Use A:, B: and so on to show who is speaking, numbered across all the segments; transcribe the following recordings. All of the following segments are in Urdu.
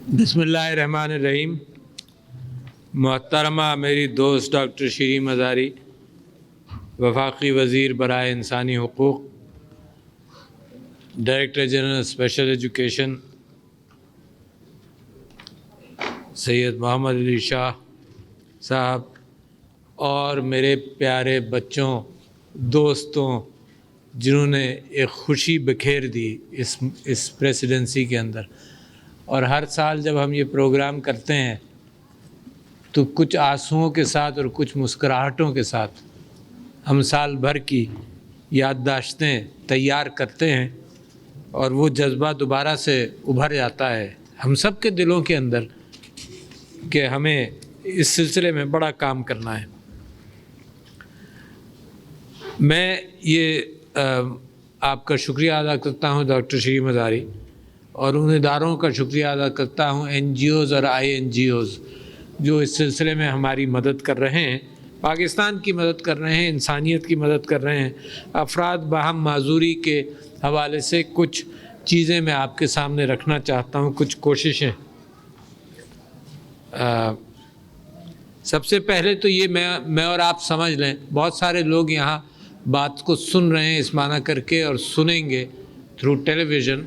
A: بسم اللہ الرحمن الرحیم۔ محترمہ میری دوست ڈاکٹر شیریں مزاری، وفاقی وزیر برائے انسانی حقوق، ڈائریکٹر جنرل اسپیشل ایجوکیشن سید محمد علی شاہ صاحب، اور میرے پیارے بچوں، دوستوں، جنہوں نے ایک خوشی بکھیر دی اس پریسیڈنسی کے اندر۔ اور ہر سال جب ہم یہ پروگرام کرتے ہیں تو کچھ آنسوؤں کے ساتھ اور کچھ مسکراہٹوں کے ساتھ ہم سال بھر کی یادداشتیں تیار کرتے ہیں، اور وہ جذبہ دوبارہ سے ابھر جاتا ہے ہم سب کے دلوں کے اندر کہ ہمیں اس سلسلے میں بڑا کام کرنا ہے۔ میں یہ آپ کا شکریہ ادا کرتا ہوں ڈاکٹر شیریں مزاری، اور ان اداروں کا شکریہ ادا کرتا ہوں NGOs اور INGOs جو اس سلسلے میں ہماری مدد کر رہے ہیں، پاکستان کی مدد کر رہے ہیں، انسانیت کی مدد کر رہے ہیں۔ افراد باہم معذوری کے حوالے سے کچھ چیزیں میں آپ کے سامنے رکھنا چاہتا ہوں، کچھ کوششیں۔ سب سے پہلے تو یہ میں اور آپ سمجھ لیں، بہت سارے لوگ یہاں بات کو سن رہے ہیں اس معنی کر کے، اور سنیں گے تھرو ٹیلی ویژن،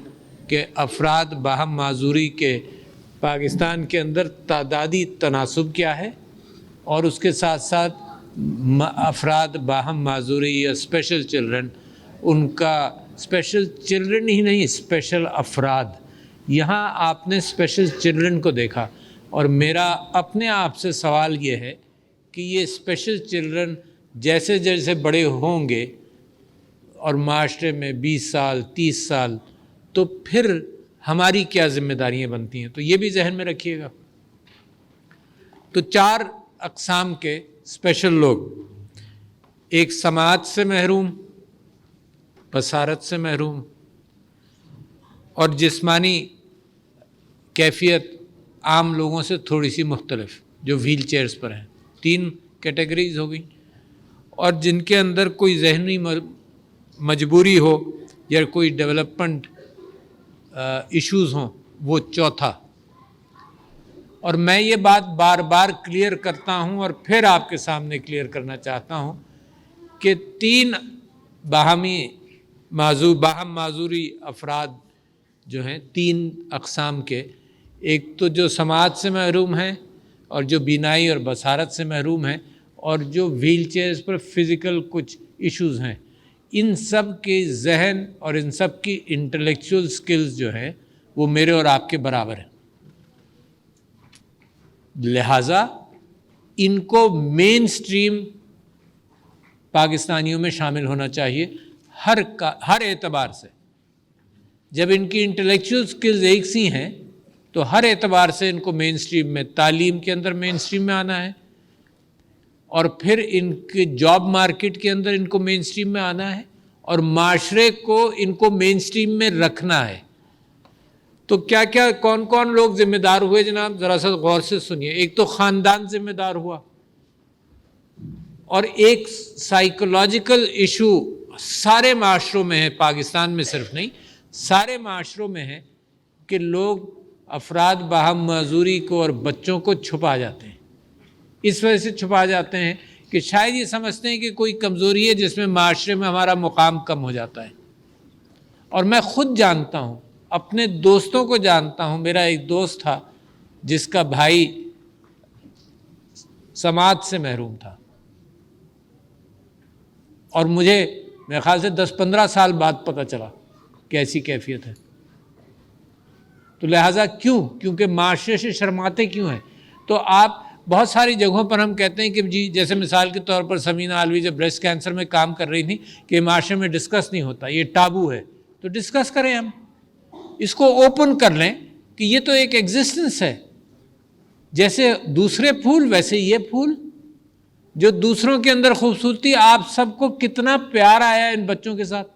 A: کہ افراد باہم معذوری کے پاکستان کے اندر تعدادی تناسب کیا ہے، اور اس کے ساتھ ساتھ افراد باہم معذوری یا اسپیشل چلڈرن، ان کا اسپیشل چلڈرن ہی نہیں، اسپیشل افراد۔ یہاں آپ نے اسپیشل چلڈرن کو دیکھا، اور میرا اپنے آپ سے سوال یہ ہے کہ یہ اسپیشل چلڈرن جیسے جیسے بڑے ہوں گے اور معاشرے میں 20 سال 30 سال، تو پھر ہماری کیا ذمہ داریاں بنتی ہیں، تو یہ بھی ذہن میں رکھیے گا۔ تو 4 اقسام کے اسپیشل لوگ: ایک سماعت سے محروم، بصارت سے محروم، اور جسمانی کیفیت عام لوگوں سے تھوڑی سی مختلف، جو وہیل چیئرز پر ہیں۔ 3 کیٹیگریز ہو گئی، اور جن کے اندر کوئی ذہنی مجبوری ہو یا کوئی ڈیولپمنٹ ایشوز ہوں، وہ چوتھا۔ اور میں یہ بات بار بار کلیئر کرتا ہوں اور پھر آپ کے سامنے کلیئر کرنا چاہتا ہوں کہ 3 باہم معذوری افراد جو ہیں، 3 اقسام کے: ایک تو جو سماعت سے محروم ہیں، اور جو بینائی اور بصارت سے محروم ہیں، اور جو وہیل چیئرز پر فزیکل کچھ ایشوز ہیں، ان سب کے ذہن اور ان سب کی انٹلیکچول سکلز جو ہیں وہ میرے اور آپ کے برابر ہیں۔ لہٰذا ان کو مین سٹریم پاکستانیوں میں شامل ہونا چاہیے ہر اعتبار سے۔ جب ان کی انٹلیکچول سکلز ایک سی ہیں تو ہر اعتبار سے ان کو مین سٹریم میں، تعلیم کے اندر مین سٹریم میں آنا ہے، اور پھر ان کے جاب مارکیٹ کے اندر ان کو مین سٹریم میں آنا ہے، اور معاشرے کو ان کو مین سٹریم میں رکھنا ہے۔ تو کیا کون لوگ ذمہ دار ہوئے جناب؟ ذرا سا غور سے سنیے۔ ایک تو خاندان ذمہ دار ہوا، اور ایک سائیکولوجیکل ایشو سارے معاشروں میں ہے، پاکستان میں صرف نہیں، سارے معاشروں میں ہے، کہ لوگ افراد باہم معذوری کو اور بچوں کو چھپا جاتے ہیں۔ اس وجہ سے چھپا جاتے ہیں کہ شاید یہ سمجھتے ہیں کہ کوئی کمزوری ہے جس میں معاشرے میں ہمارا مقام کم ہو جاتا ہے۔ اور میں خود جانتا ہوں، اپنے دوستوں کو جانتا ہوں۔ میرا ایک دوست تھا جس کا بھائی سماعت سے محروم تھا، اور مجھے میرے خیال سے 10-15 سال بعد پتہ چلا کہ ایسی کیفیت ہے۔ تو لہٰذا کیونکہ معاشرے سے شرماتے کیوں ہیں؟ تو آپ بہت ساری جگہوں پر ہم کہتے ہیں کہ جی، جیسے مثال کے طور پر سمینہ علوی جب بریسٹ کینسر میں کام کر رہی تھیں کہ معاشرے میں ڈسکس نہیں ہوتا، یہ ٹابو ہے، تو ڈسکس کریں، ہم اس کو اوپن کر لیں کہ یہ تو ایک ایگزسٹنس ہے، جیسے دوسرے پھول ویسے یہ پھول، جو دوسروں کے اندر خوبصورتی، آپ سب کو کتنا پیار آیا ان بچوں کے ساتھ،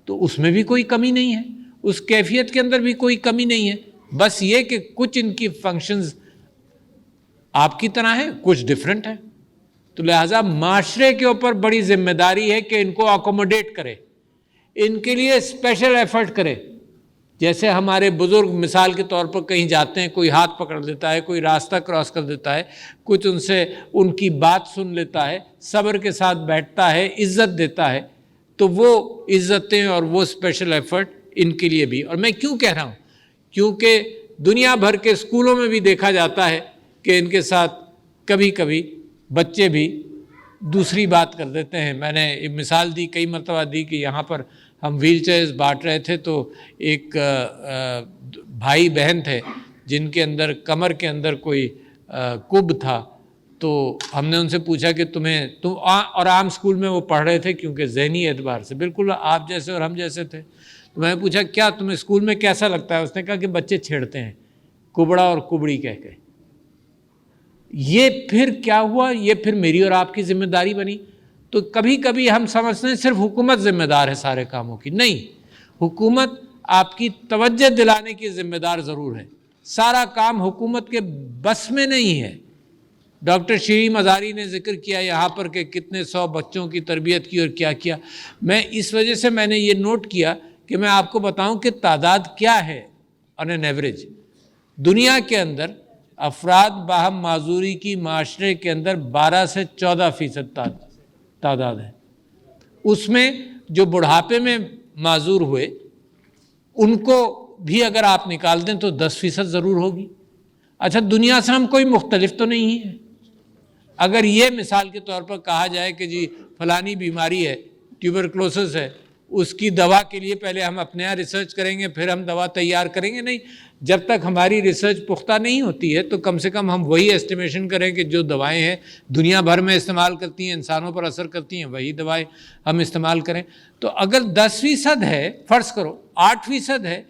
A: تو اس میں بھی کوئی کمی نہیں ہے، اس کیفیت کے اندر بھی کوئی کمی نہیں ہے، بس یہ کہ کچھ ان کی فنکشنز آپ کی طرح ہیں، کچھ ڈیفرنٹ ہیں۔ تو لہٰذا معاشرے کے اوپر بڑی ذمہ داری ہے کہ ان کو اکوموڈیٹ کرے، ان کے لیے اسپیشل ایفرٹ کرے۔ جیسے ہمارے بزرگ مثال کے طور پر کہیں جاتے ہیں، کوئی ہاتھ پکڑ لیتا ہے، کوئی راستہ کراس کر دیتا ہے، کچھ ان سے ان کی بات سن لیتا ہے، صبر کے ساتھ بیٹھتا ہے، عزت دیتا ہے، تو وہ عزتیں اور وہ اسپیشل ایفرٹ ان کے لیے بھی. اور میں کیوں کہہ رہا ہوں؟ کیونکہ دنیا بھر کے اسکولوں میں بھی دیکھا جاتا ہے کہ ان کے ساتھ کبھی کبھی بچے بھی دوسری بات کر دیتے ہیں. میں نے ایک مثال دی، کئی مرتبہ دی، کہ یہاں پر ہم ویل چیئرز بانٹ رہے تھے تو ایک بھائی بہن تھے جن کے اندر کمر کے اندر کوئی کب تھا. تو ہم نے ان سے پوچھا کہ تم اور عام اسکول میں وہ پڑھ رہے تھے کیونکہ ذہنی اعتبار سے بالکل آپ جیسے اور ہم جیسے تھے. تو میں نے پوچھا کیا تمہیں اسکول میں کیسا لگتا ہے؟ اس نے کہا کہ بچے چھیڑتے ہیں کبڑا اور کبڑی کہہ کے. یہ پھر کیا ہوا؟ یہ پھر میری اور آپ کی ذمہ داری بنی. تو کبھی کبھی ہم سمجھتے ہیں صرف حکومت ذمہ دار ہے سارے کاموں کی. نہیں، حکومت آپ کی توجہ دلانے کی ذمہ دار ضرور ہے. سارا کام حکومت کے بس میں نہیں ہے. ڈاکٹر شیریں مزاری نے ذکر کیا یہاں پر کہ کتنے 100 بچوں کی تربیت کی اور کیا کیا. میں اس وجہ سے میں نے یہ نوٹ کیا کہ میں آپ کو بتاؤں کہ تعداد کیا ہے آن این ایوریج. دنیا کے اندر افراد باہم معذوری کی معاشرے کے اندر 12 سے 14% تعداد ہے. اس میں جو بڑھاپے میں معذور ہوئے ان کو بھی اگر آپ نکال دیں تو 10% ضرور ہوگی. اچھا، دنیا سے ہم کوئی مختلف تو نہیں ہے. اگر یہ مثال کے طور پر کہا جائے کہ جی فلانی بیماری ہے، ٹیوبرکلوسس ہے، اس کی دوا کے لیے پہلے ہم اپنے یہاں ریسرچ کریں گے پھر ہم دوا تیار کریں گے. نہیں، جب تک ہماری ریسرچ پختہ نہیں ہوتی ہے تو کم سے کم ہم وہی ایسٹیمیشن کریں کہ جو دوائیں ہیں دنیا بھر میں استعمال کرتی ہیں، انسانوں پر اثر کرتی ہیں، وہی دوائیں ہم استعمال کریں. تو اگر 10% ہے، فرض کرو 8% ہے،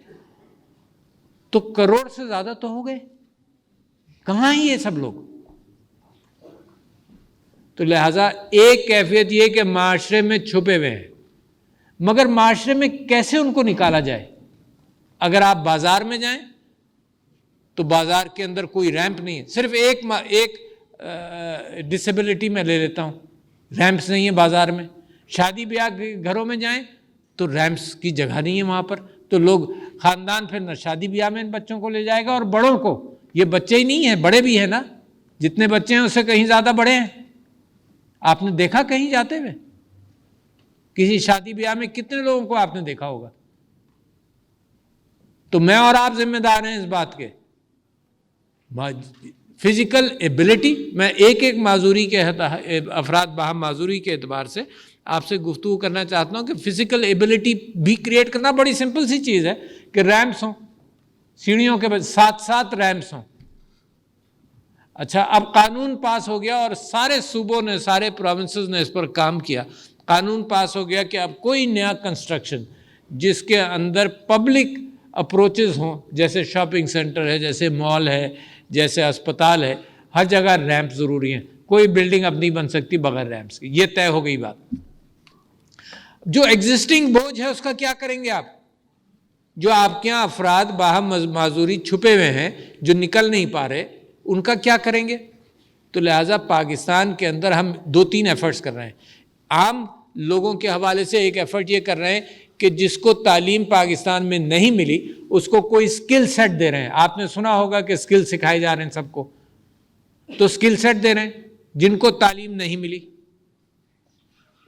A: تو کروڑ سے زیادہ تو ہو گئے. کہاں ہیں یہ سب لوگ؟ تو لہٰذا ایک کیفیت یہ کہ معاشرے میں چھپے ہوئے ہیں، مگر معاشرے میں کیسے ان کو نکالا جائے؟ اگر آپ بازار میں جائیں تو بازار کے اندر کوئی ریمپ نہیں ہے. صرف ایک ڈسیبلٹی میں لے لیتا ہوں، ریمپس نہیں ہیں بازار میں. شادی بیاہ گھروں میں جائیں تو ریمپس کی جگہ نہیں ہے وہاں پر. تو لوگ خاندان پھر نہ شادی بیاہ میں ان بچوں کو لے جائے گا، اور بڑوں کو، یہ بچے ہی نہیں ہیں بڑے بھی ہیں نا، جتنے بچے ہیں اس سے کہیں زیادہ بڑے ہیں. آپ نے دیکھا کہیں جاتے ہوئے کسی شادی بیاہ میں کتنے لوگوں کو آپ نے دیکھا ہوگا؟ تو میں اور آپ ذمہ دار ہیں اس بات کے. فزیکل ایبلٹی، میں ایک معذوری کے افراد باہم معذوری کے اعتبار سے آپ سے گفتگو کرنا چاہتا ہوں کہ فزیکل ایبلٹی بھی کریٹ کرنا بڑی سمپل سی چیز ہے کہ ریمپس ہوں، سیڑھیوں کے ساتھ ریمپس ہوں. اچھا، اب قانون پاس ہو گیا اور سارے صوبوں نے، سارے پروونسز نے اس پر کام کیا. قانون پاس ہو گیا کہ اب کوئی نیا کنسٹرکشن جس کے اندر پبلک اپروچز ہوں، جیسے شاپنگ سینٹر ہے، جیسے مال ہے، جیسے اسپتال ہے، ہر جگہ ریمپ ضروری ہیں. کوئی بلڈنگ اب نہیں بن سکتی بغیر ریمپس کی. یہ طے ہو گئی بات. جو ایگزسٹنگ بوجھ ہے اس کا کیا کریں گے آپ؟ جو آپ کے یہاں افراد باہم معذوری چھپے ہوئے ہیں جو نکل نہیں پا رہے، ان کا کیا کریں گے؟ تو لہٰذا پاکستان کے اندر ہم 2-3 ایفرٹس کر رہے ہیں. عام لوگوں کے حوالے سے ایک ایفرٹ یہ کر رہے ہیں کہ جس کو تعلیم پاکستان میں نہیں ملی اس کو کوئی اسکل سیٹ دے رہے ہیں. آپ نے سنا ہوگا کہ اسکل سکھائے جا رہے ہیں سب کو، تو اسکل سیٹ دے رہے ہیں جن کو تعلیم نہیں ملی،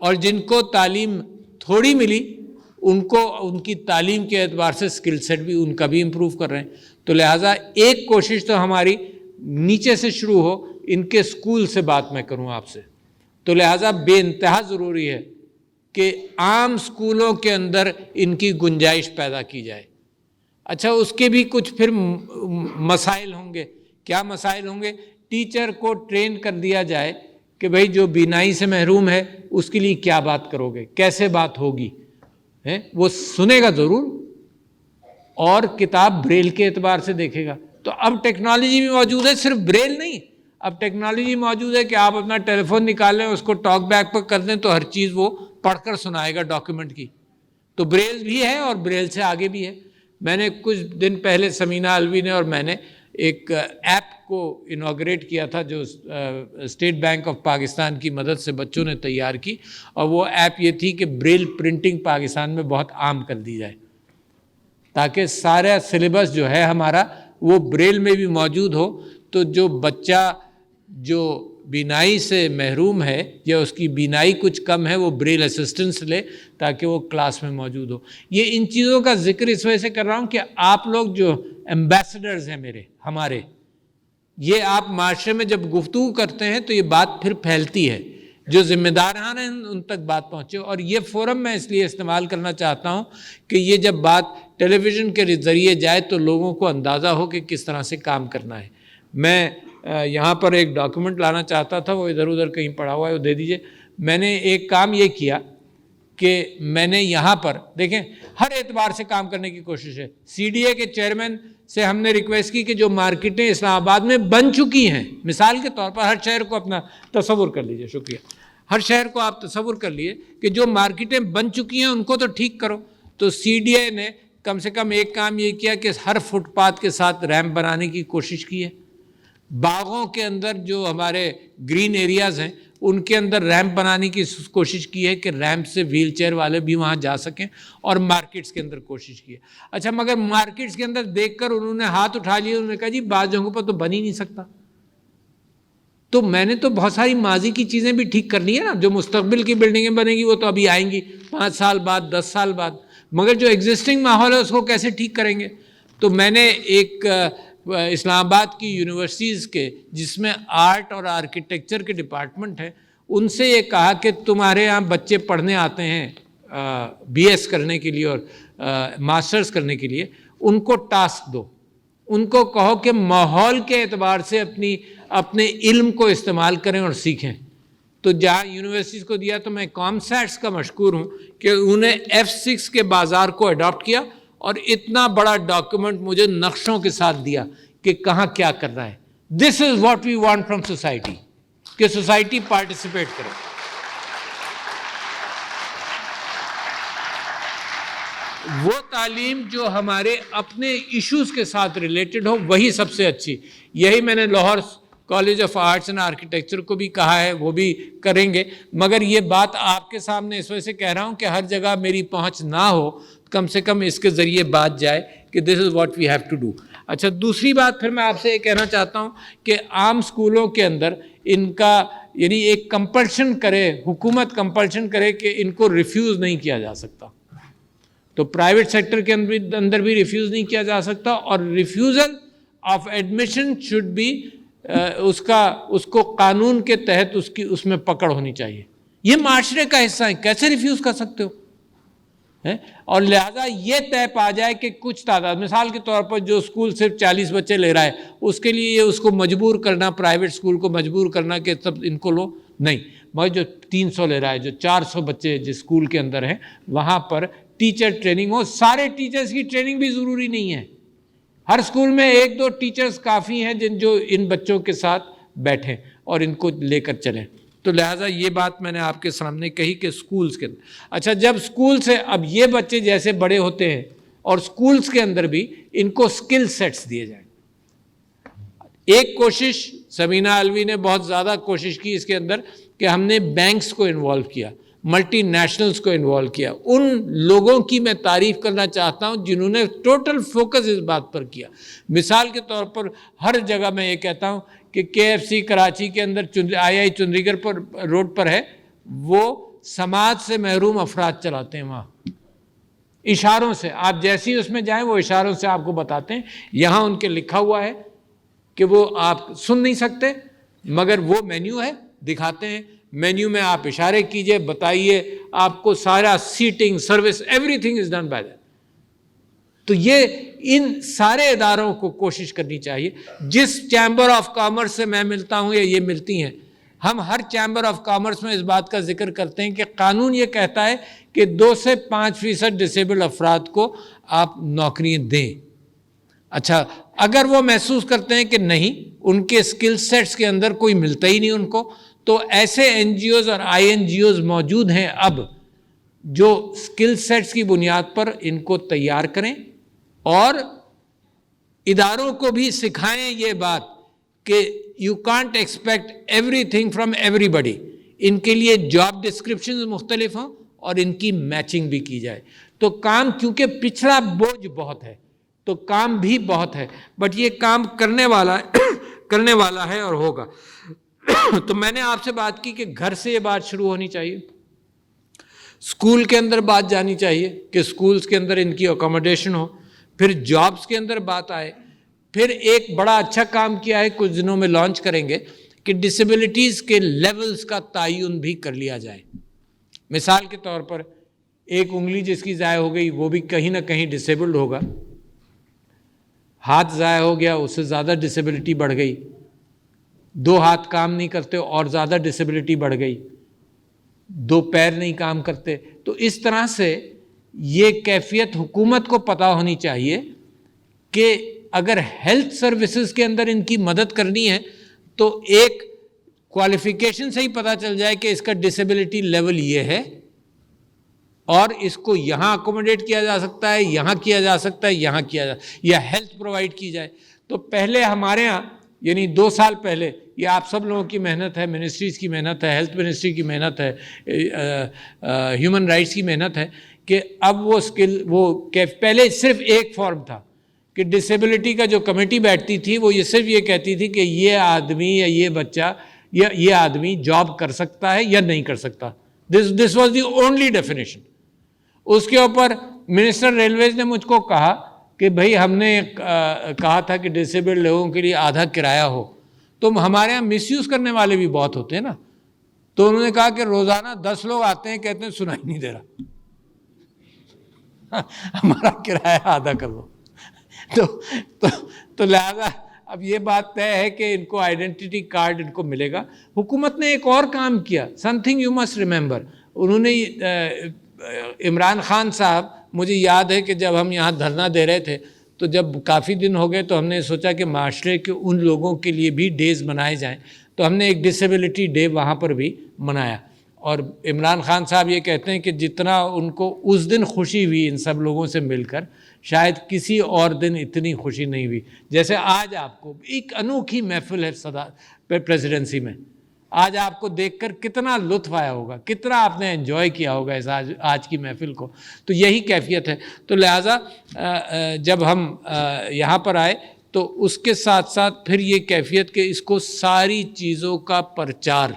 A: اور جن کو تعلیم تھوڑی ملی ان کو ان کی تعلیم کے اعتبار سے اسکل سیٹ بھی ان کا بھی امپروو کر رہے ہیں. تو لہٰذا ایک کوشش تو ہماری نیچے سے شروع ہو، ان کے اسکول سے بات میں کروں آپ سے. تو لہٰذا بے انتہا ضروری ہے کہ عام اسکولوں کے اندر ان کی گنجائش پیدا کی جائے. اچھا، اس کے بھی کچھ پھر مسائل ہوں گے. کیا مسائل ہوں گے؟ ٹیچر کو ٹرین کر دیا جائے کہ بھئی جو بینائی سے محروم ہے اس کے لیے کیا بات کرو گے، کیسے بات ہوگی. وہ سنے گا ضرور اور کتاب بریل کے اعتبار سے دیکھے گا. تو اب ٹیکنالوجی بھی موجود ہے، صرف بریل نہیں، اب ٹیکنالوجی موجود ہے کہ آپ اپنا ٹیلی فون نکالیں، اس کو ٹاک بیک پر کر دیں تو ہر چیز وہ پڑھ کر سنائے گا ڈاکیومنٹ کی. تو بریل بھی ہے اور بریل سے آگے بھی ہے. میں نے کچھ دن پہلے سمینہ الوی نے اور میں نے ایک ایپ کو انوگریٹ کیا تھا جو اسٹیٹ بینک آف پاکستان کی مدد سے بچوں نے تیار کی، اور وہ ایپ یہ تھی کہ بریل پرنٹنگ پاکستان میں بہت عام کر دی جائے. تاکہ سارا سلیبس جو ہے ہمارا وہ بریل میں بھی موجود ہو، تو جو بچہ جو بینائی سے محروم ہے یا اس کی بینائی کچھ کم ہے وہ بریل اسسٹنس لے تاکہ وہ کلاس میں موجود ہو۔ یہ ان چیزوں کا ذکر اس وجہ سے کر رہا ہوں کہ آپ لوگ جو ایمبیسڈرز ہیں ہمارے، یہ آپ معاشرے میں جب گفتگو کرتے ہیں تو یہ بات پھر پھیلتی ہے، جو ذمہ داران ہیں ان تک بات پہنچے۔ اور یہ فورم میں اس لیے استعمال کرنا چاہتا ہوں کہ یہ جب بات ٹیلی ویژن کے ذریعے جائے تو لوگوں کو اندازہ ہو کہ کس طرح سے کام کرنا ہے۔ میں یہاں پر ایک ڈاکیومنٹ لانا چاہتا تھا، وہ ادھر ادھر کہیں پڑا ہوا ہے، وہ دے دیجئے۔ میں نے ایک کام یہ کیا کہ میں نے یہاں پر دیکھیں ہر اعتبار سے کام کرنے کی کوشش ہے۔ سی ڈی اے کے چیئرمین سے ہم نے ریکویسٹ کی کہ جو مارکیٹیں اسلام آباد میں بن چکی ہیں، مثال کے طور پر ہر شہر کو اپنا تصور کر لیجئے، شکریہ، ہر شہر کو آپ تصور کر لیے کہ جو مارکیٹیں بن چکی ہیں ان کو تو ٹھیک کرو۔ تو سی ڈی اے نے کم سے کم ایک کام یہ کیا کہ ہر فٹ پاتھ کے ساتھ ریمپ بنانے کی کوشش کی ہے۔ باغوں کے اندر جو ہمارے گرین ایریاز ہیں ان کے اندر ریمپ بنانے کی کوشش کی ہے کہ ریمپ سے ویل چیئر والے بھی وہاں جا سکیں، اور مارکیٹس کے اندر کوشش کی ہے۔ اچھا، مگر مارکیٹس کے اندر دیکھ کر انہوں نے ہاتھ اٹھا لیا، انہوں نے کہا جی بعض جگہوں پر تو بن ہی نہیں سکتا۔ تو میں نے تو بہت ساری ماضی کی چیزیں بھی ٹھیک کرنی ہے نا، جو مستقبل کی بلڈنگیں بنے گی وہ تو ابھی آئیں گی 5 سال بعد، 10 سال بعد، مگر جو ایگزسٹنگ ماحول ہے اس کو کیسے ٹھیک کریں گے؟ تو میں نے ایک اسلام آباد کی یونیورسٹیز کے جس میں آرٹ اور آرکیٹیکچر کے ڈپارٹمنٹ ہیں ان سے یہ کہا کہ تمہارے یہاں بچے پڑھنے آتے ہیں بی ایس کرنے کے لیے اور ماسٹرز کرنے کے لیے، ان کو ٹاسک دو، ان کو کہو کہ ماحول کے اعتبار سے اپنے علم کو استعمال کریں اور سیکھیں۔ تو جہاں یونیورسٹیز کو دیا تو میں کامسیٹس کا مشکور ہوں کہ انہیں F6 کے بازار کو اڈاپٹ کیا اور اتنا بڑا ڈاکیومنٹ مجھے نقشوں کے ساتھ دیا کہ کہاں کیا کر رہا ہے۔ This is what we want from society, کہ سوسائٹی پارٹیسپیٹ کرے۔ وہ تعلیم جو ہمارے اپنے ایشوز کے ساتھ ریلیٹڈ ہو وہی سب سے اچھی۔ یہی میں نے Lahore college of arts and architecture کو بھی کہا ہے، وہ بھی کریں گے، مگر یہ بات آپ کے سامنے اس وجہ سے کہہ رہا ہوں کہ ہر جگہ میری پہنچ نہ ہو، کم سے کم اس کے ذریعے بات جائے کہ this is what we have to do. اچھا، دوسری بات پھر میں آپ سے یہ کہنا چاہتا ہوں کہ عام اسکولوں کے اندر ان کا یعنی ایک کمپلشن کرے، حکومت کمپلشن کرے کہ ان کو ریفیوز نہیں کیا جا سکتا۔ تو پرائیویٹ سیکٹر کے اندر بھی ریفیوز نہیں کیا جا سکتا، اور refusal of admission should be اس کو قانون کے تحت اس میں پکڑ ہونی چاہیے۔ یہ معاشرے کا حصہ ہے، کیسے ریفیوز کر سکتے ہو؟ اور لہذا یہ طے پا جائے کہ کچھ تعداد، مثال کے طور پر جو اسکول صرف 40 بچے لے رہا ہے اس کے لیے اس کو مجبور کرنا، پرائیویٹ اسکول کو مجبور کرنا کہ سب ان کو لو، نہیں، مگر جو 300 لے رہا ہے، جو 400 بچے جس اسکول کے اندر ہیں وہاں پر ٹیچر ٹریننگ ہو۔ سارے ٹیچرز کی ٹریننگ بھی ضروری نہیں ہے، ہر اسکول میں 1-2 ٹیچرز کافی ہیں جو ان بچوں کے ساتھ بیٹھیں اور ان کو لے کر چلیں۔ تو لہٰذا یہ بات میں نے آپ کے سامنے کہی کہ سکولز کے اندر۔ اچھا، جب سکول سے اب یہ بچے جیسے بڑے ہوتے ہیں اور سکولز کے اندر بھی ان کو سکل سیٹس دیے جائیں۔ ایک کوشش سمینہ علوی نے بہت زیادہ کوشش کی اس کے اندر کہ ہم نے بینکس کو انوالو کیا، ملٹی نیشنلز کو انوالو کیا۔ ان لوگوں کی میں تعریف کرنا چاہتا ہوں جنہوں نے ٹوٹل فوکس اس بات پر کیا۔ مثال کے طور پر ہر جگہ میں یہ کہتا ہوں کہ KFC کراچی کے اندر IIT چندری گڑھ پر روڈ پر ہے، وہ سماج سے محروم افراد چلاتے ہیں وہاں، اشاروں سے، آپ جیسی اس میں جائیں وہ اشاروں سے آپ کو بتاتے ہیں۔ یہاں ان کے لکھا ہوا ہے کہ وہ آپ سن نہیں سکتے، مگر وہ مینیو ہے، دکھاتے ہیں، مینیو میں آپ اشارے کیجئے، بتائیے، آپ کو سارا setting, service, everything is done by that. تو یہ ان سارے اداروں کو کوشش کرنی چاہیے۔ جس چیمبر آف کامرس سے میں ملتا ہوں یا یہ ملتی ہیں، ہم ہر چیمبر آف کامرس میں اس بات کا ذکر کرتے ہیں کہ قانون یہ کہتا ہے کہ 2 سے 5% ڈسیبل افراد کو آپ نوکریاں دیں۔ اچھا، اگر وہ محسوس کرتے ہیں کہ نہیں، ان کے اسکل سیٹس کے اندر کوئی ملتا ہی نہیں ان کو، تو ایسے NGOs اور INGOs موجود ہیں اب جو اسکل سیٹس کی بنیاد پر ان کو تیار کریں اور اداروں کو بھی سکھائیں یہ بات کہ you can't expect everything from everybody. ان کے لیے جاب ڈسکرپشنز مختلف ہوں اور ان کی میچنگ بھی کی جائے۔ تو کام کیونکہ پچھلا بوجھ بہت ہے تو کام بھی بہت ہے، بٹ یہ کام کرنے والا ہے اور ہوگا۔ تو میں نے آپ سے بات کی کہ گھر سے یہ بات شروع ہونی چاہیے، اسکول کے اندر بات جانی چاہیے کہ اسکولس کے اندر ان کی اکوموڈیشن ہو، پھر جابس کے اندر بات آئے، پھر ایک بڑا اچھا کام کیا ہے کچھ دنوں میں لانچ کریں گے کہ ڈسیبلٹیز کے لیولز کا تعین بھی کر لیا جائے۔ مثال کے طور پر ایک انگلی جس کی ضائع ہو گئی وہ بھی کہیں نہ کہیں ڈسیبلڈ ہوگا، ہاتھ ضائع ہو گیا اس سے زیادہ ڈسیبلٹی بڑھ گئی، 2 ہاتھ کام نہیں کرتے اور زیادہ ڈسیبلٹی بڑھ گئی، 2 پیر نہیں کام کرتے۔ تو اس طرح سے یہ کیفیت حکومت کو پتہ ہونی چاہیے کہ اگر ہیلتھ سروسز کے اندر ان کی مدد کرنی ہے تو ایک کوالیفیکیشن سے ہی پتہ چل جائے کہ اس کا ڈسیبلٹی لیول یہ ہے اور اس کو یہاں اکوموڈیٹ کیا جا سکتا ہے، یہاں کیا جا سکتا ہے، یہاں کیا جا یا ہیلتھ پرووائڈ کی جائے۔ تو پہلے ہمارے ہاں یعنی 2 سال پہلے، یہ آپ سب لوگوں کی محنت ہے، منسٹریز کی محنت ہے، ہیلتھ منسٹری کی محنت ہے، ہیومن رائٹس کی محنت ہے کہ اب وہ اسکل پہلے صرف ایک فارم تھا کہ ڈسیبلٹی کا جو کمیٹی بیٹھتی تھی وہ یہ صرف یہ کہتی تھی کہ یہ آدمی یا یہ بچہ یا یہ آدمی جاب کر سکتا ہے یا نہیں کر سکتا، this was the only definition. اس کے اوپر منسٹر ریلویز نے مجھ کو کہا کہ بھائی ہم نے کہا تھا کہ ڈسیبلڈ لوگوں کے لیے آدھا کرایہ ہو، تو ہمارے ہاں مس یوز کرنے والے بھی بہت ہوتے ہیں نا، تو انہوں نے کہا کہ روزانہ 10 لوگ آتے ہیں کہتے ہیں سنائی نہیں دے رہا، ہمارا کرایہ آدھا کر دو۔ تو لہذا اب یہ بات طے ہے کہ ان کو آئیڈینٹی کارڈ ان کو ملے گا۔ حکومت نے ایک اور کام کیا، some thing you must remember, انہوں نے عمران خان صاحب، مجھے یاد ہے کہ جب ہم یہاں دھرنا دے رہے تھے تو جب کافی دن ہو گئے تو ہم نے سوچا کہ معاشرے کے ان لوگوں کے لیے بھی ڈیز منائے جائیں، تو ہم نے ایک ڈسیبلٹی ڈے وہاں پر بھی منایا، اور عمران خان صاحب یہ کہتے ہیں کہ جتنا ان کو اس دن خوشی ہوئی ان سب لوگوں سے مل کر، شاید کسی اور دن اتنی خوشی نہیں ہوئی جیسے آج آپ کو ایک انوکھی محفل ہے پریزیڈنسی میں، آج آپ کو دیکھ کر کتنا لطف آیا ہوگا، کتنا آپ نے انجوائے کیا ہوگا اس آج کی محفل کو۔ تو یہی کیفیت ہے، تو لہٰذا جب ہم یہاں پر آئے تو اس کے ساتھ ساتھ پھر یہ کیفیت کہ اس کو ساری چیزوں کا پرچار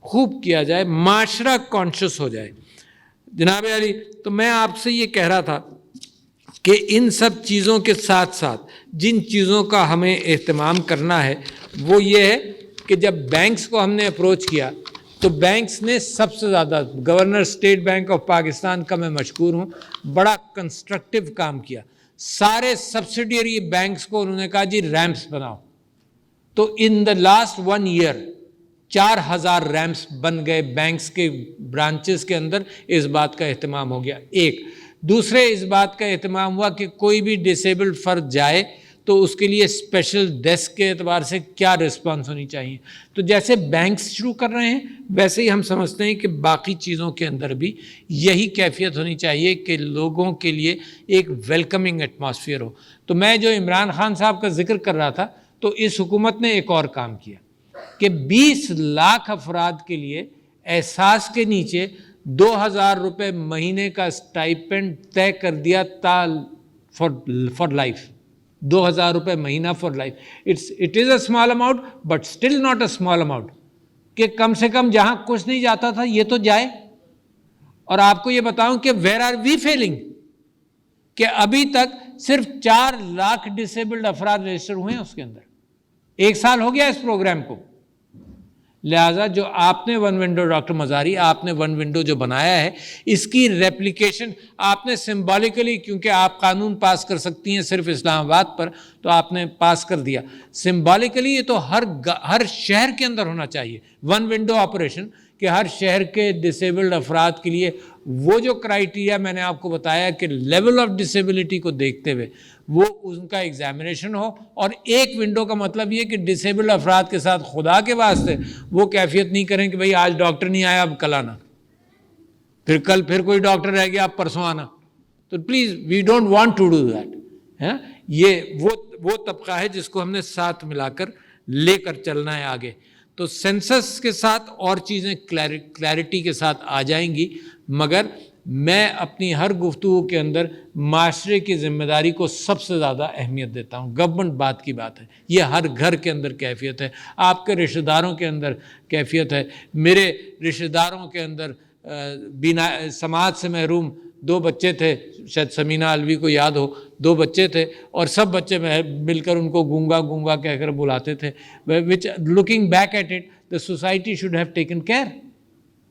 A: خوب کیا جائے، معاشرہ کانشس ہو جائے۔ جناب علی، تو میں آپ سے یہ کہہ رہا تھا کہ ان سب چیزوں کے ساتھ ساتھ جن چیزوں کا ہمیں اہتمام کرنا ہے وہ یہ ہے کہ جب بینکس کو ہم نے اپروچ کیا تو بینکس نے سب سے زیادہ، governor state bank of Pakistan کا میں مشکور ہوں، بڑا کنسٹرکٹیو کام کیا۔ سارے سبسیڈیری بینکس کو انہوں نے کہا جی ریمپس بناؤ، تو ان دا لاسٹ 1 ایئر 4000 ریمپس بن گئے بینکس کے برانچز کے اندر۔ اس بات کا اہتمام ہو گیا۔ ایک دوسرے اس بات کا اہتمام ہوا کہ کوئی بھی ڈسیبلڈ فرد جائے تو اس کے لیے اسپیشل ڈیسک کے اعتبار سے کیا رسپانس ہونی چاہیے۔ تو جیسے بینکس شروع کر رہے ہیں ویسے ہی ہم سمجھتے ہیں کہ باقی چیزوں کے اندر بھی یہی کیفیت ہونی چاہیے کہ لوگوں کے لیے ایک ویلکمنگ ایٹماسفیئر ہو۔ تو میں جو عمران خان صاحب کا ذکر کر رہا تھا، تو اس حکومت نے ایک اور کام کیا کہ 20 لاکھ افراد کے لیے احساس کے نیچے 2000 روپے مہینے کا اسٹائپنڈ طے کر دیا فار لائف، 2000 روپے مہینہ for life. It is a small amount but still not a small amount, کہ کم سے کم جہاں کچھ نہیں جاتا تھا یہ تو جائے۔ اور آپ کو یہ بتاؤں کہ ویئر آر وی فیلنگ، کہ ابھی تک صرف 4 لاکھ ڈسیبلڈ افراد رجسٹر ہوئے ہیں اس کے اندر، 1 سال ہو گیا اس پروگرام کو۔ لہٰذا جو آپ نے 1 ونڈو، ڈاکٹر مزاری آپ نے 1 ونڈو جو بنایا ہے، اس کی ریپلیکیشن آپ نے سمبولکلی، کیونکہ آپ قانون پاس کر سکتی ہیں صرف اسلام آباد پر، تو آپ نے پاس کر دیا سمبولکلی۔ یہ تو ہر شہر کے اندر ہونا چاہیے 1 ونڈو آپریشن، کہ ہر شہر کے ڈسیبلڈ افراد کے لیے وہ جو کرائیٹیریا میں نے آپ کو بتایا کہ لیول آف ڈسیبلٹی کو دیکھتے ہوئے وہ ان کا ایگزامینیشن ہو۔ اور ایک ونڈو کا مطلب یہ کہ ڈسیبلڈ افراد کے ساتھ خدا کے واسطے وہ کیفیت نہیں کریں کہ بھئی آج ڈاکٹر نہیں آیا اب کل آنا، پھر کل پھر کوئی ڈاکٹر رہ گیا اب پرسوں آنا۔ تو please we don't want to do that. یہ وہ طبقہ ہے جس کو ہم نے ساتھ ملا کر لے کر چلنا ہے آگے۔ تو سینسس کے ساتھ اور چیزیں کلیئرٹی کے ساتھ آ جائیں گی، مگر میں اپنی ہر گفتگو کے اندر معاشرے کی ذمہ داری کو سب سے زیادہ اہمیت دیتا ہوں. گورنمنٹ بات کی بات ہے، یہ ہر گھر کے اندر کیفیت ہے، آپ کے رشتہ داروں کے اندر کیفیت ہے. میرے رشتہ داروں کے اندر سماعت سے محروم 2 بچے تھے، شاید سمینہ علوی کو یاد ہو، 2 بچے تھے اور سب بچے مل کر ان کو گونگا گونگا کہہ کر بلاتے تھے. which looking back at it the society should have taken care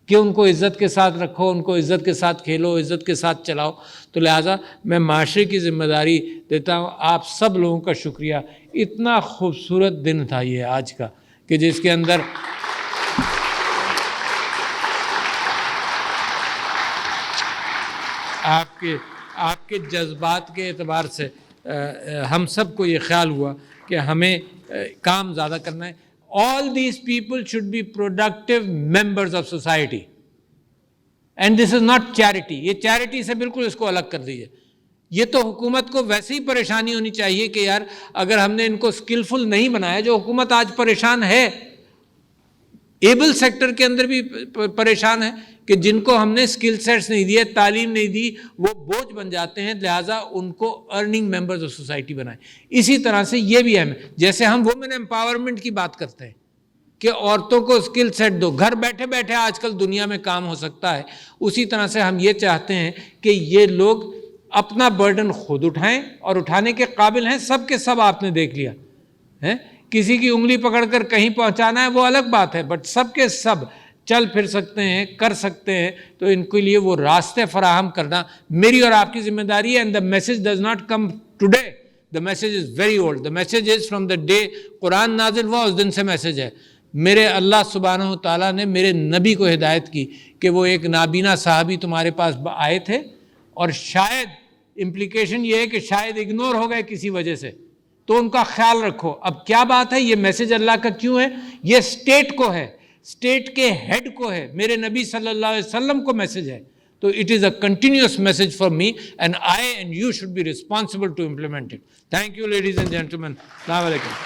A: کہ ان کو عزت کے ساتھ رکھو، ان کو عزت کے ساتھ کھیلو، عزت کے ساتھ چلاؤ. تو لہٰذا میں معاشرے کی ذمہ داری دیتا ہوں. آپ سب لوگوں کا شکریہ. اتنا خوبصورت دن تھا یہ آج کا کہ جس کے اندر آپ کے جذبات کے اعتبار سے ہم سب کو یہ خیال ہوا کہ ہمیں کام زیادہ کرنا ہے. All these people should be productive members of society. And this is not charity. یہ چیریٹی سے بالکل اس کو الگ کر دیجیے. یہ تو حکومت کو ویسے ہی پریشانی ہونی چاہیے کہ یار اگر ہم نے ان کو اسکلفل نہیں بنایا، جو حکومت آج پریشان ہے، ایبل سیکٹر کے اندر بھی پریشان ہے کہ جن کو ہم نے اسکل سیٹس نہیں دیے، تعلیم نہیں دی، وہ بوجھ بن جاتے ہیں. لہٰذا ان کو ارننگ ممبرز آف سوسائٹی بنائیں. اسی طرح سے یہ بھی اہم ہے. جیسے ہم وومن امپاورمنٹ کی بات کرتے ہیں کہ عورتوں کو اسکل سیٹ دو، گھر بیٹھے بیٹھے آج کل دنیا میں کام ہو سکتا ہے. اسی طرح سے ہم یہ چاہتے ہیں کہ یہ لوگ اپنا برڈن خود اٹھائیں اور اٹھانے کے قابل ہیں. سب کے سب آپ نے دیکھ لیا ہے، کسی کی انگلی پکڑ کر کہیں پہنچانا ہے وہ الگ بات ہے، بٹ سب کے سب چل پھر سکتے ہیں، کر سکتے ہیں. تو ان کے لیے وہ راستے فراہم کرنا میری اور آپ کی ذمہ داری ہے. And the message does not come today, the message is very old. The message is from the day قرآن نازل ہوا، اس دن سے میسج ہے. میرے اللہ سبحانہ و تعالیٰ نے میرے نبی کو ہدایت کی کہ وہ ایک نابینا صحابی تمہارے پاس آئے تھے اور شاید امپلیکیشن یہ ہے کہ شاید اگنور ہو گئے کسی وجہ سے، تو ان کا خیال رکھو. اب کیا بات ہے، یہ میسج اللہ کا کیوں ہے؟ یہ اسٹیٹ کو ہے، اسٹیٹ کے ہیڈ کو ہے، میرے نبی صلی اللہ علیہ وسلم کو میسج ہے. تو it is a continuous message for me and I and you should be responsible to implement it. Thank you ladies and gentlemen. السلام علیکم.